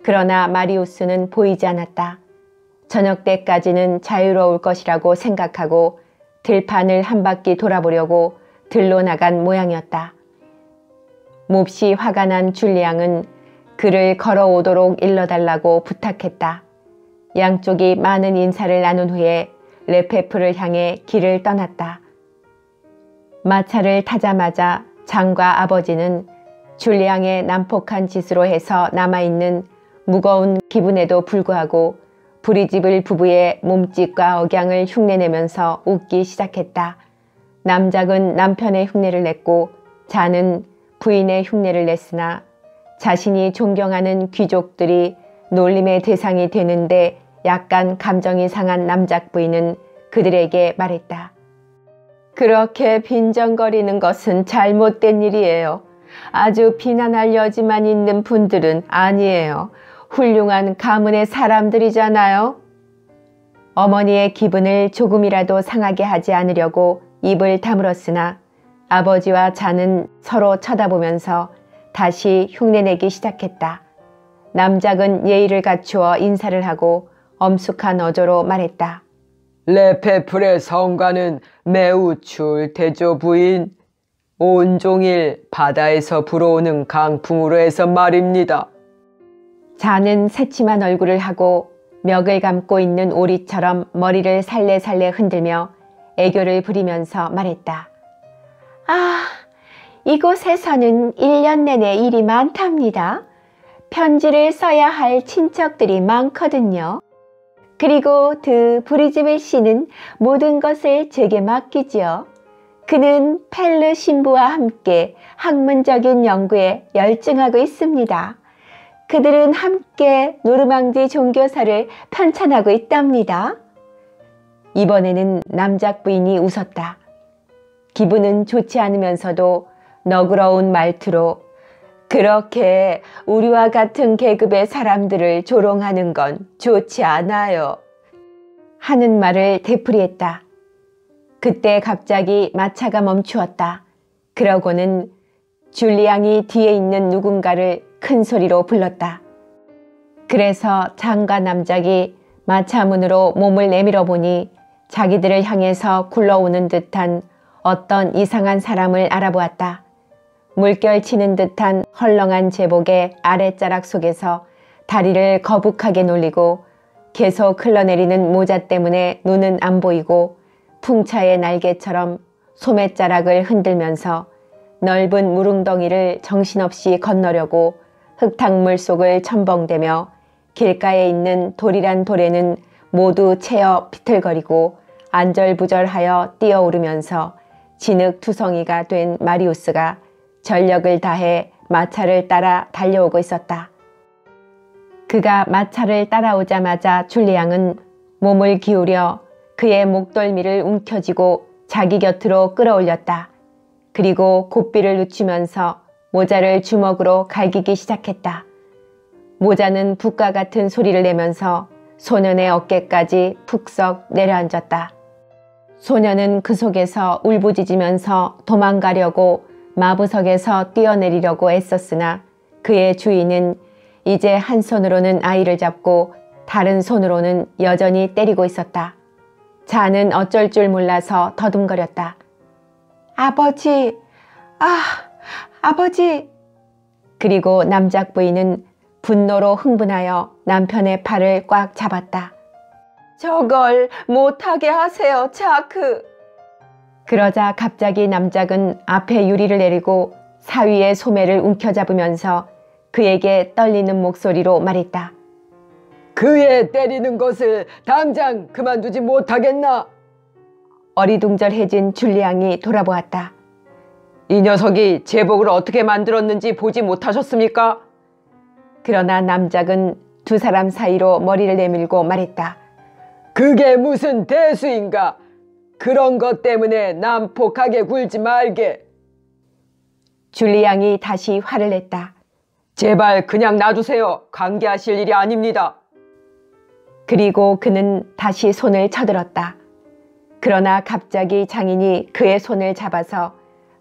그러나 마리우스는 보이지 않았다. 저녁 때까지는 자유로울 것이라고 생각하고 들판을 한 바퀴 돌아보려고 들로 나간 모양이었다. 몹시 화가 난 줄리앙은 그를 걸어오도록 일러달라고 부탁했다. 양쪽이 많은 인사를 나눈 후에 레페프를 향해 길을 떠났다. 마차를 타자마자 장과 아버지는 줄리앙의 난폭한 짓으로 해서 남아있는 무거운 기분에도 불구하고 브리즈빌 부부의 몸짓과 억양을 흉내내면서 웃기 시작했다. 남작은 남편의 흉내를 냈고 자는 부인의 흉내를 냈으나 자신이 존경하는 귀족들이 놀림의 대상이 되는데 약간 감정이 상한 남작 부인은 그들에게 말했다. 그렇게 빈정거리는 것은 잘못된 일이에요. 아주 비난할 여지만 있는 분들은 아니에요. 훌륭한 가문의 사람들이잖아요. 어머니의 기분을 조금이라도 상하게 하지 않으려고 입을 다물었으나 아버지와 자는 서로 쳐다보면서 다시 흉내내기 시작했다. 남작은 예의를 갖추어 인사를 하고 엄숙한 어조로 말했다. 레페풀의 성가는 매우 추울 테죠, 부인. 온종일 바다에서 불어오는 강풍으로 해서 말입니다. 자는 새침한 얼굴을 하고 멱을 감고 있는 오리처럼 머리를 살래살래 흔들며 애교를 부리면서 말했다. 아, 이곳에서는 1년 내내 일이 많답니다. 편지를 써야 할 친척들이 많거든요. 그리고 브리즈벨 씨는 모든 것을 제게 맡기지요. 그는 펠르 신부와 함께 학문적인 연구에 열중하고 있습니다. 그들은 함께 노르망디 종교사를 편찬하고 있답니다. 이번에는 남작 부인이 웃었다. 기분은 좋지 않으면서도 너그러운 말투로 그렇게 우리와 같은 계급의 사람들을 조롱하는 건 좋지 않아요. 하는 말을 되풀이했다. 그때 갑자기 마차가 멈추었다. 그러고는 줄리앙이 뒤에 있는 누군가를 큰 소리로 불렀다. 그래서 장과 남작이 마차 문으로 몸을 내밀어 보니 자기들을 향해서 굴러오는 듯한 어떤 이상한 사람을 알아보았다. 물결치는 듯한 헐렁한 제복의 아랫자락 속에서 다리를 거북하게 놀리고 계속 흘러내리는 모자 때문에 눈은 안 보이고 풍차의 날개처럼 소매자락을 흔들면서 넓은 무릉덩이를 정신없이 건너려고 흙탕물 속을 첨벙대며 길가에 있는 돌이란 돌에는 모두 채어 비틀거리고 안절부절하여 뛰어오르면서 진흙투성이가 된 마리우스가 전력을 다해 마차를 따라 달려오고 있었다. 그가 마차를 따라오자마자 줄리앙은 몸을 기울여 그의 목덜미를 움켜쥐고 자기 곁으로 끌어올렸다. 그리고 고삐를 늦추면서 모자를 주먹으로 갈기기 시작했다. 모자는 붓과 같은 소리를 내면서 소년의 어깨까지 푹썩 내려앉았다. 소년은 그 속에서 울부짖으면서 도망가려고 마부석에서 뛰어내리려고 애썼으나 그의 주인은 이제 한 손으로는 아이를 잡고 다른 손으로는 여전히 때리고 있었다. 자는 어쩔 줄 몰라서 더듬거렸다. 아버지, 아버지. 그리고 남작 부인은 분노로 흥분하여 남편의 팔을 꽉 잡았다. 저걸 못하게 하세요, 자크. 그러자 갑자기 남작은 앞에 유리를 내리고 사위의 소매를 움켜잡으면서 그에게 떨리는 목소리로 말했다. 그의 때리는 것을 당장 그만두지 못하겠나? 어리둥절해진 줄리앙이 돌아보았다. 이 녀석이 제복을 어떻게 만들었는지 보지 못하셨습니까? 그러나 남작은 두 사람 사이로 머리를 내밀고 말했다. 그게 무슨 대수인가? 그런 것 때문에 난폭하게 굴지 말게. 줄리앙이 다시 화를 냈다. 제발 그냥 놔두세요. 관계하실 일이 아닙니다. 그리고 그는 다시 손을 쳐들었다. 그러나 갑자기 장인이 그의 손을 잡아서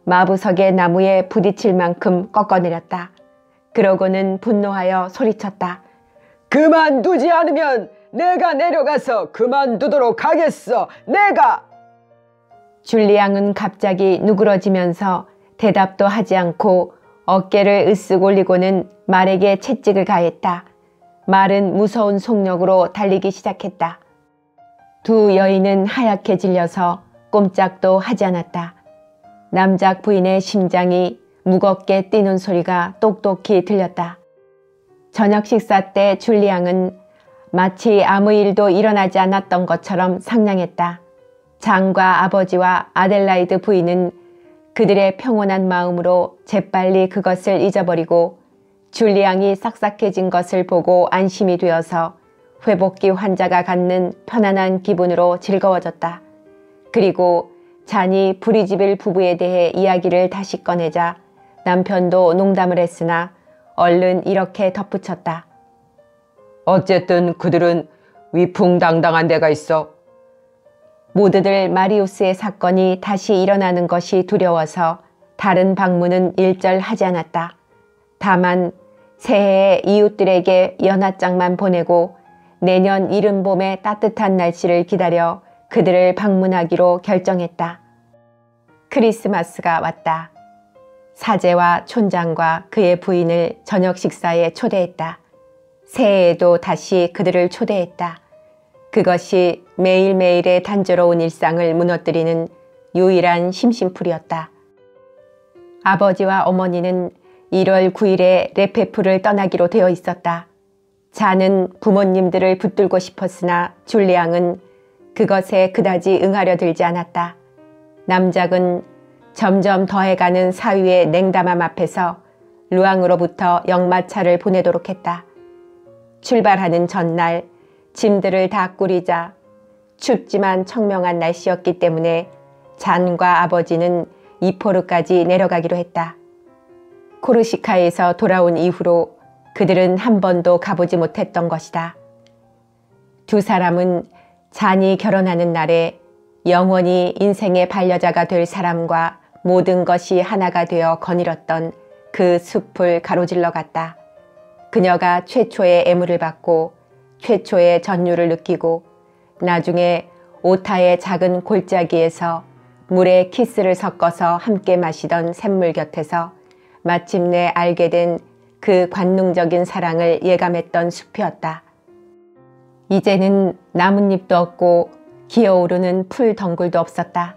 마부석의 나무에 부딪힐 만큼 꺾어내렸다. 그러고는 분노하여 소리쳤다. 그만두지 않으면 내가 내려가서 그만두도록 하겠어. 내가! 줄리앙은 갑자기 누그러지면서 대답도 하지 않고 어깨를 으쓱 올리고는 말에게 채찍을 가했다. 말은 무서운 속력으로 달리기 시작했다. 두 여인은 하얗게 질려서 꼼짝도 하지 않았다. 남작 부인의 심장이 무겁게 뛰는 소리가 똑똑히 들렸다. 저녁 식사 때 줄리앙은 마치 아무 일도 일어나지 않았던 것처럼 상냥했다. 장과 아버지와 아델라이드 부인은 그들의 평온한 마음으로 재빨리 그것을 잊어버리고 줄리앙이 싹싹해진 것을 보고 안심이 되어서 회복기 환자가 갖는 편안한 기분으로 즐거워졌다. 그리고 잔이 브리즈빌 부부에 대해 이야기를 다시 꺼내자 남편도 농담을 했으나 얼른 이렇게 덧붙였다. 어쨌든 그들은 위풍당당한 데가 있어. 모두들 마리우스의 사건이 다시 일어나는 것이 두려워서 다른 방문은 일절 하지 않았다. 다만 새해에 이웃들에게 연하장만 보내고 내년 이른 봄의 따뜻한 날씨를 기다려 그들을 방문하기로 결정했다. 크리스마스가 왔다. 사제와 촌장과 그의 부인을 저녁 식사에 초대했다. 새해에도 다시 그들을 초대했다. 그것이 매일매일의 단조로운 일상을 무너뜨리는 유일한 심심풀이였다. 아버지와 어머니는 1월 9일에 레페프를 떠나기로 되어 있었다. 자는 부모님들을 붙들고 싶었으나 줄리앙은 그것에 그다지 응하려 들지 않았다. 남작은 점점 더해가는 사위의 냉담함 앞에서 루앙으로부터 역마차를 보내도록 했다. 출발하는 전날 짐들을 다 꾸리자 춥지만 청명한 날씨였기 때문에 잔과 아버지는 이포르까지 내려가기로 했다. 코르시카에서 돌아온 이후로 그들은 한 번도 가보지 못했던 것이다. 두 사람은 잔이 결혼하는 날에 영원히 인생의 반려자가 될 사람과 모든 것이 하나가 되어 거닐었던 그 숲을 가로질러 갔다. 그녀가 최초의 애무를 받고 최초의 전율을 느끼고 나중에 오타의 작은 골짜기에서 물에 키스를 섞어서 함께 마시던 샘물 곁에서 마침내 알게 된 그 관능적인 사랑을 예감했던 숲이었다. 이제는 나뭇잎도 없고 기어오르는 풀 덩굴도 없었다.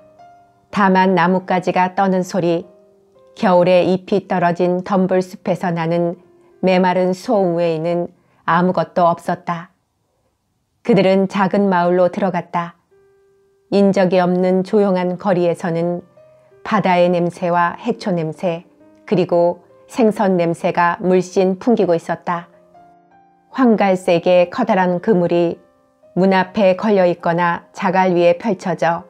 다만 나뭇가지가 떠는 소리, 겨울에 잎이 떨어진 덤불숲에서 나는 메마른 소음 외에는 아무것도 없었다. 그들은 작은 마을로 들어갔다. 인적이 없는 조용한 거리에서는 바다의 냄새와 해초 냄새, 그리고 생선 냄새가 물씬 풍기고 있었다. 황갈색의 커다란 그물이 문 앞에 걸려 있거나 자갈 위에 펼쳐져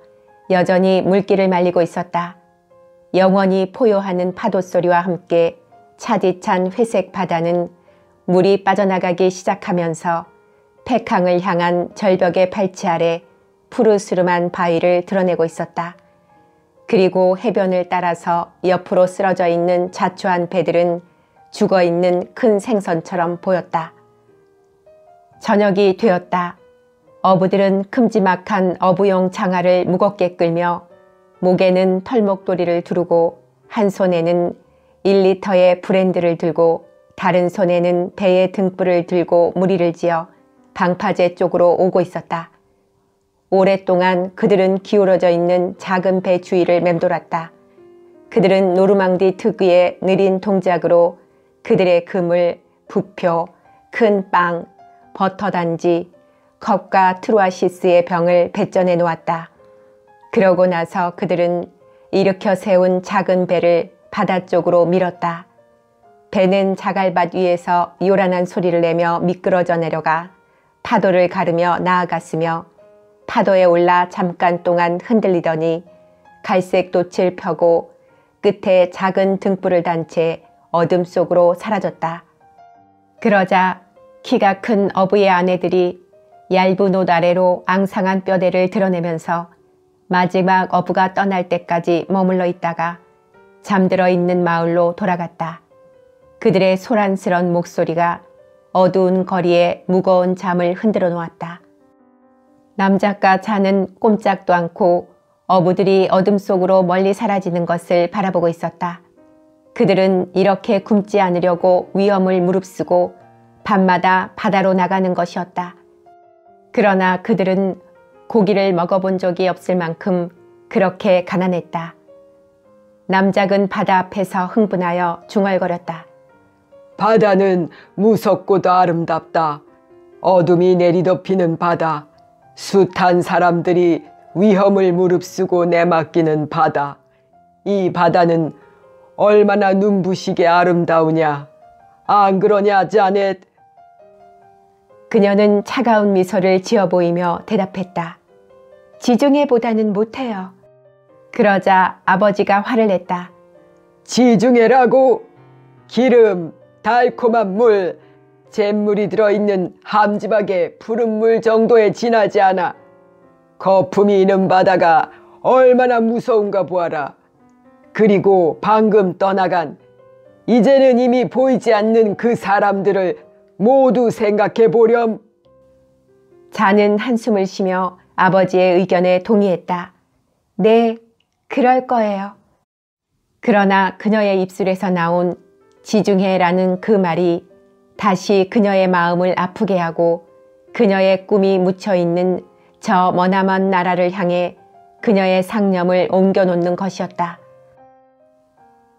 여전히 물길을 말리고 있었다. 영원히 포효하는 파도 소리와 함께 차디찬 회색 바다는 물이 빠져나가기 시작하면서 패캉을 향한 절벽의 발치 아래 푸르스름한 바위를 드러내고 있었다. 그리고 해변을 따라서 옆으로 쓰러져 있는 자초한 배들은 죽어있는 큰 생선처럼 보였다. 저녁이 되었다. 어부들은 큼지막한 어부용 장화를 무겁게 끌며 목에는 털목도리를 두르고 한 손에는 1리터의 브랜드를 들고 다른 손에는 배의 등불을 들고 무리를 지어 방파제 쪽으로 오고 있었다. 오랫동안 그들은 기울어져 있는 작은 배 주위를 맴돌았다. 그들은 노르망디 특유의 느린 동작으로 그들의 그물, 부표, 큰 빵, 버터단지, 컵과 트루아시스의 병을 배전해 놓았다. 그러고 나서 그들은 일으켜 세운 작은 배를 바다 쪽으로 밀었다. 배는 자갈밭 위에서 요란한 소리를 내며 미끄러져 내려가 파도를 가르며 나아갔으며 파도에 올라 잠깐 동안 흔들리더니 갈색 돛을 펴고 끝에 작은 등불을 단 채 어둠 속으로 사라졌다. 그러자 키가 큰 어부의 아내들이 얇은 옷 아래로 앙상한 뼈대를 드러내면서 마지막 어부가 떠날 때까지 머물러 있다가 잠들어 있는 마을로 돌아갔다. 그들의 소란스런 목소리가 어두운 거리에 무거운 잠을 흔들어 놓았다. 남작과 자는 꼼짝도 않고 어부들이 어둠 속으로 멀리 사라지는 것을 바라보고 있었다. 그들은 이렇게 굶지 않으려고 위험을 무릅쓰고 밤마다 바다로 나가는 것이었다. 그러나 그들은 고기를 먹어본 적이 없을 만큼 그렇게 가난했다. 남작은 바다 앞에서 흥분하여 중얼거렸다. 바다는 무섭고도 아름답다. 어둠이 내리덮이는 바다. 숱한 사람들이 위험을 무릅쓰고 내맡기는 바다. 이 바다는 얼마나 눈부시게 아름다우냐. 안 그러냐, 자넷? 그녀는 차가운 미소를 지어 보이며 대답했다. 지중해보다는 못해요. 그러자 아버지가 화를 냈다. 지중해라고? 기름, 달콤한 물, 잿물이 들어있는 함지박의 푸른 물 정도에 지나지 않아. 거품이 있는 바다가 얼마나 무서운가 보아라. 그리고 방금 떠나간, 이제는 이미 보이지 않는 그 사람들을 모두 생각해 보렴. 자는 한숨을 쉬며 아버지의 의견에 동의했다. 네, 그럴 거예요. 그러나 그녀의 입술에서 나온 지중해라는 그 말이 다시 그녀의 마음을 아프게 하고 그녀의 꿈이 묻혀있는 저 머나먼 나라를 향해 그녀의 상념을 옮겨놓는 것이었다.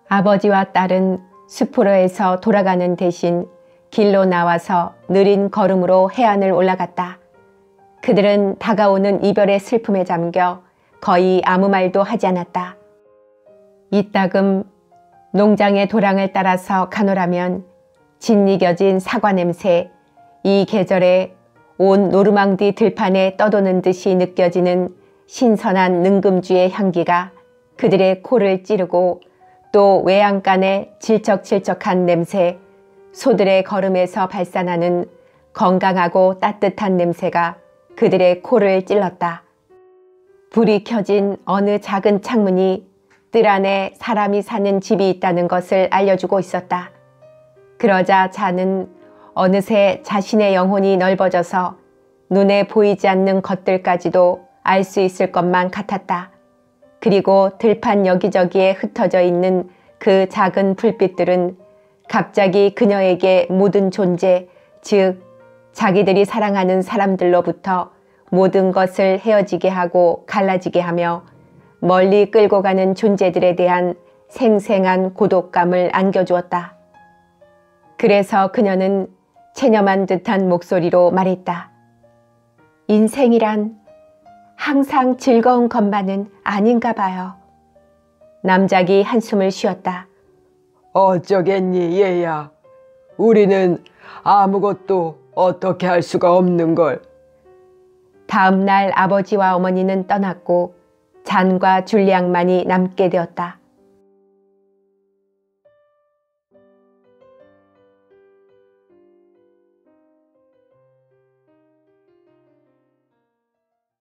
아버지와 딸은 숲으로에서 돌아가는 대신 길로 나와서 느린 걸음으로 해안을 올라갔다. 그들은 다가오는 이별의 슬픔에 잠겨 거의 아무 말도 하지 않았다. 이따금 농장의 도랑을 따라서 가노라면 짓이겨진 사과 냄새, 이 계절에 온 노르망디 들판에 떠도는 듯이 느껴지는 신선한 능금주의 향기가 그들의 코를 찌르고 또 외양간의 질척질척한 냄새, 소들의 걸음에서 발산하는 건강하고 따뜻한 냄새가 그들의 코를 찔렀다. 불이 켜진 어느 작은 창문이 뜰 안에 사람이 사는 집이 있다는 것을 알려주고 있었다. 그러자 자는 어느새 자신의 영혼이 넓어져서 눈에 보이지 않는 것들까지도 알 수 있을 것만 같았다. 그리고 들판 여기저기에 흩어져 있는 그 작은 불빛들은 갑자기 그녀에게 모든 존재, 즉 자기들이 사랑하는 사람들로부터 모든 것을 헤어지게 하고 갈라지게 하며 멀리 끌고 가는 존재들에 대한 생생한 고독감을 안겨주었다. 그래서 그녀는 체념한 듯한 목소리로 말했다. 인생이란 항상 즐거운 것만은 아닌가 봐요. 남작이 한숨을 쉬었다. 어쩌겠니, 얘야. 우리는 아무것도 어떻게 할 수가 없는 걸. 다음 날 아버지와 어머니는 떠났고 잔과 줄리앙만이 남게 되었다.